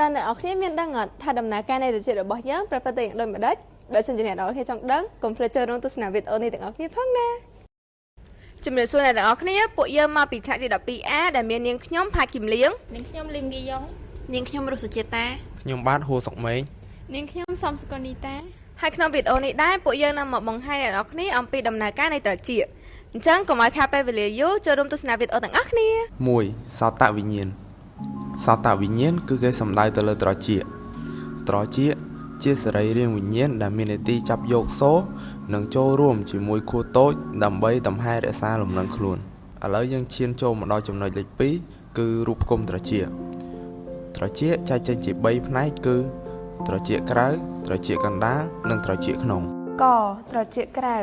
តាអ្នកនរគ្នាមានដឹងអត់ថាដំណើរការនៃត្រចៀករបស់យើងប្រព្រឹត្តទៅយ៉ាងដូចម្ដេចបើសិនជាអ្នកនរគ្នាចង់ដឹងកុំភ្លេចចូលរួមទស្សនាវីដេអូនេះទាំងអស់គ្នាផងណាជំរាបសួរអ្នកទាំងអស់គ្នាពួកយើងមកពីថ្នាក់ទី 12A ដែលមាននាងខ្ញុំផាគីមលៀងនាងខ្ញុំលីមហ្គីយ៉ុងនាងខ្ញុំរុសុជាតាខ្ញុំបាទហួរសុកម៉េងនាងខ្ញុំសំសកនីតាហើយក្នុងវីដេអូនេះដែរពួកយើងនឹងមកបង្ហាញអ្នកនរគ្នាអំពីដំណើរការនៃត្រចៀកអញ្ចឹងកុំឲ្យខាតពេលវេលាយូរចូលរួមទស្សនាវីដេអូទាំងអស់គ្នា1សោតវិញ្ញាណសោតវិញ្ញាណគឺគេសំដៅទៅលើត្រចៀកជាសរីរាង្គវិញ្ញាណដែលមាននីតិចាប់យកសូរនិងចូលរួមជាមួយខួរតូចដើម្បីតំហែរក្សាលំនឹងខ្លួនឥឡូវយើងឈានចូលមកដល់ចំណុចលេខ2គឺរូបផ្គុំត្រចៀកចែកចេញជា3ផ្នែកគឺត្រចៀកក្រៅត្រចៀកកណ្ដាលនិងត្រចៀកក្នុងកត្រចៀកក្រៅ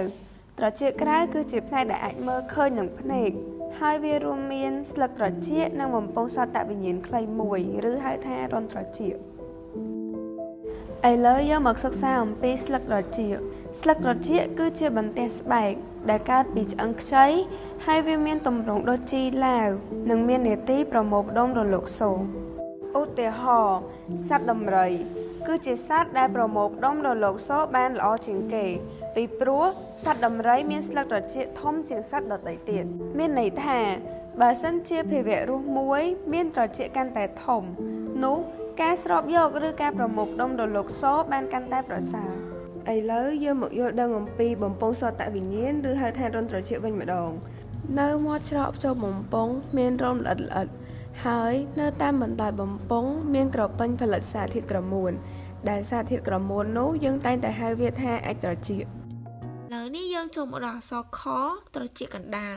គឺជាផ្នែកដែលអាចមើលឃើញនឹងភ្នែកហើយវារួមមានស្លឹកត្រចៀកនិងបំពង់សោតវិញ្ញាណខ្លីមួយឬហៅថារន្ធត្រចៀកឥឡូវយើងមកសិក្សាអំពីស្លឹកត្រចៀកគឺជាបន្ទះស្បែកដែលកើតពីឆ្អឹងខ្ចីហើយវាមានទម្រង់ដូចជីឡាវនិងមាននាទីប្រមូលផ្ដុំរលកសូរឧទាហរណ៍សត្វដំរីគឺជាសត្វដែលប្រមូលផ្ដុំរលកសូរបានល្អជាងគេពីព្រោះសត្វដំរីមានស្លឹកត្រចៀកធំជាងសត្វដទៃទៀតមានន័យថាបើសិនជាភាវៈរស់មួយមានត្រចៀកកាន់តែធំនោះការស្រូបយកឬការប្រមូលផ្ដុំរលកសូរបានកាន់តែប្រសើរឥឡូវយើងមកយល់ដឹងអំពីបំពង់សោតវិញ្ញាណឬហៅថារន្ធត្រចៀកវិញម្ដងនៅមាត់ច្រកចូលបំពង់មានរន្ធល្អិតហើយនៅតាមបណ្ដោយបំពង់មានក្រពេញផលិតសារធាតុក្រមួនដែលសារធាតុក្រមួននោះយើងតែងតែហៅវាថាអាចត្រចៀកឥឡូវនេះយើងចូលមកដល់អក្សរខត្រចៀកកណ្ដាល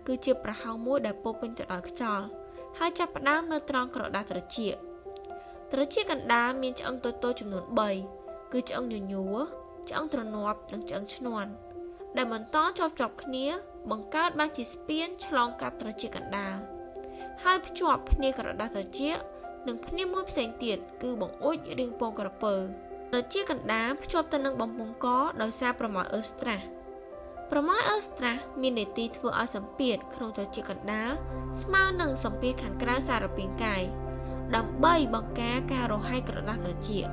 គឺជាប្រហោងមួយដែលពោពេញទៅដោយខ្យល់ហើយចាប់ផ្ដើមនៅត្រង់ក្រដាសត្រចៀកកណ្ដាលមានឆ្អឹងតូចៗចំនួន3គឺឆ្អឹងញញួរឆ្អឹងទ្រនាប់និងឆ្អឹងឈ្នាន់ដែលបន្តជាប់គ្នាបង្កើតបានជាស្ពានឆ្លងកាត់ត្រចៀកកណ្ដាលហើយភ្ជាប់ភ្នាក្រដាសត្រចៀកនិងភ្នាមួយផ្សេងទៀតគឺបង្អួចរាងពងក្រពើត្រចៀកកណ្ដាលភ្ជាប់ទៅនឹងបំពង់កដោយសារប្រម៉ោយអឺស្ត្រាសមាននីតិធ្វើឲ្យសម្ពាធក្នុងត្រចៀកកណ្ដាលស្មើនឹងសម្ពាធខាងក្រៅសារពាង្គកាយដើម្បីបង្ការការរហែកក្រដាសត្រចៀក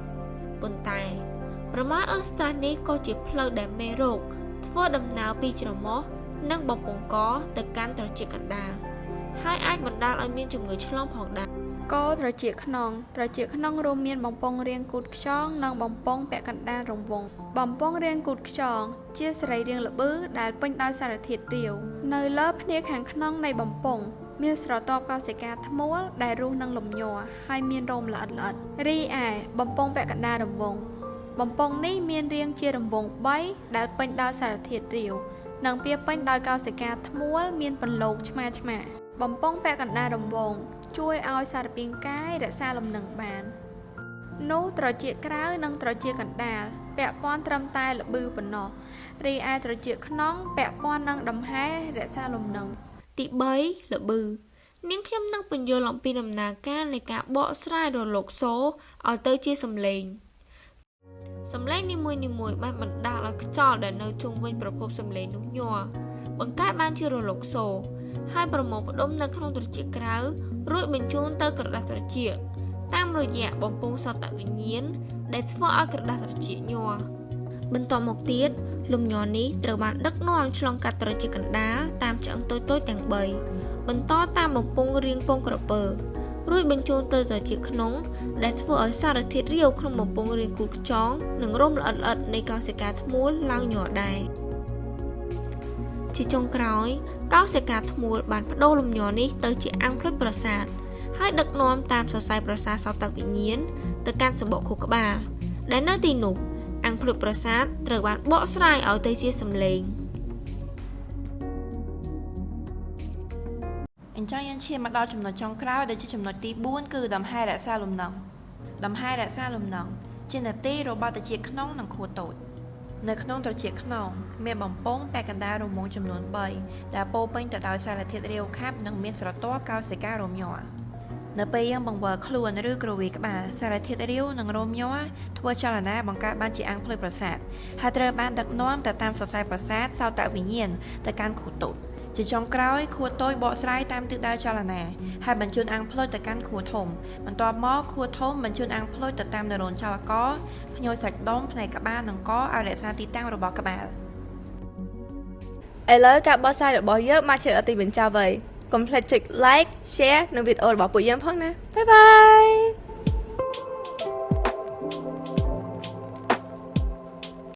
ប៉ុន្តែប្រម៉ោយអឺស្ត្រាសនេះក៏ជាផ្លូវដែលមេរោគធ្វើដំណើរពីច្រមុះនិងបំពង់កទៅកាន់ត្រចៀកកណ្ដាលហើយអាចបណ្ដាលឲ្យមានជំងឺឆ្លងផងដែរកត្រចៀកក្នុងរួមមានបំពង់រាងគូតខ្យងនិងបំពង់ពាក់កណ្ដាលរង្វង់បំពង់រាងគូតខ្យងជាសរីរាង្គល្បឺដែលពេញដោយសារធាតុរាវនៅលើភ្នាខាងក្នុងនៃបំពង់មានស្រទាប់កោសិកាធ្មូលដែលរស់នឹងលំញ័រហើយមានរោមល្អិតរីឯបំពង់ពាក់កណ្ដាលរង្វង់បំពង់នេះមានរាងជារង្វង់3ដែលពេញដោយសារធាតុរាវនិងពាពេញដោយកោសិកាធ្មូលមានពន្លកឆ្មាបំពង់ពាក់កណ្ដាលរង្វង់ជួយឲ្យសារពាង្គកាយរក្សាលំនឹងបាននោះត្រចៀកក្រៅនិងត្រចៀកកណ្ដាលពាក់ព័ន្ធត្រឹមតែល្បឺប៉ុណ្ណោះរីឯត្រចៀកក្នុងពាក់ព័ន្ធនឹងដំហែរក្សាលំនឹងទី3ល្បឺនាងខ្ញុំនឹងពន្យល់អំពីដំណើរការនៃការបកស្រាយរលកសូរឲ្យទៅជាសំឡេងនីមួយបានបណ្ដាលឲ្យខ្យល់ដែលនៅជុំវិញប្រភពសំឡេងនោះញ័របង្កើតបានជារលកសូរហើយប្រមូលផ្ដុំនៅក្នុងត្រចៀកក្រៅរួចបញ្ជូនទៅក្រដាសត្រចៀកតាមរយៈបំពង់សោតវិញ្ញាណដែលធ្វើឲ្យក្រដាសត្រចៀកញ័របន្តមកទៀតលំញ័រនេះត្រូវបានដឹកនាំឆ្លងកាត់ត្រចៀកកណ្ដាលតាមឆ្អឹងតូចទាំង3បន្តតាមបំពង់រាងពងក្រពើរួចបញ្ជូនទៅត្រចៀកក្នុងដែលធ្វើឲ្យសារធាតុរាវក្នុងបំពង់រាងគូតខ្យងនិងរោមល្អិតនៃកោសិកាធ្មូលឡើងញ័រដែរជាចុងក្រោយកោសិកាធ្មូលបានបដូរលំញ័រនេះទៅជាអាំងភ្លុចប្រសាទហើយដឹកនាំតាមសរសៃប្រសាទសោតវិញ្ញាណទៅកាន់សម្បកខួរក្បាលដែលនៅទីនោះអាំងភ្លុចប្រសាទត្រូវបានបកស្រាយឲ្យទៅជាសំឡេងអញ្ចឹងយើងឈានមកដល់ចំណុចចុងក្រោយដែលជាចំណុចទី4គឺដំហែរក្សាលំនឹងជានាទីរបស់ត្រចៀកក្នុងនិងខួរតូចនៅក្នុងត្រចៀកក្នុងមានបំពង់ពាក់កណ្ដាលរង្វង់ចំនួន3ដែលពោពេញទៅដោយសារធាតុរាវខាប់និងមានស្រទាប់កោសិការោមញ័រនៅពេលយើងបង្វិលខ្លួនឬគ្រវីក្បាលសារធាតុរាវនិងរោមញ័រធ្វើចលនាបង្កើតបានជាអាំងភ្លុចប្រសាទហើយត្រូវបានដឹកនាំទៅតាមសរសៃប្រសាទសោតវិញ្ញាណទៅកាន់ខួរតូច ជាចុងក្រោយខួរតូចបកស្រាយតាមទិសដៅចលនាហើយបញ្ជូនអាំងផ្លូវទៅកាន់ខួរធំបន្ទាប់មកខួរធំបញ្ជូនអាំងផ្លូវទៅតាមនរោនចលករផ្ញើសាច់ដុំផ្នែកក្បាលនិងកឲ្យរក្សាទីតាំងរបស់ក្បាល ឥឡូវការបកស្រាយរបស់យើងមកជាទីបញ្ចប់ហើយកុំភ្លេចចុច like share នៅវីដេអូរបស់ពួកយើងផងណាបាយបាយ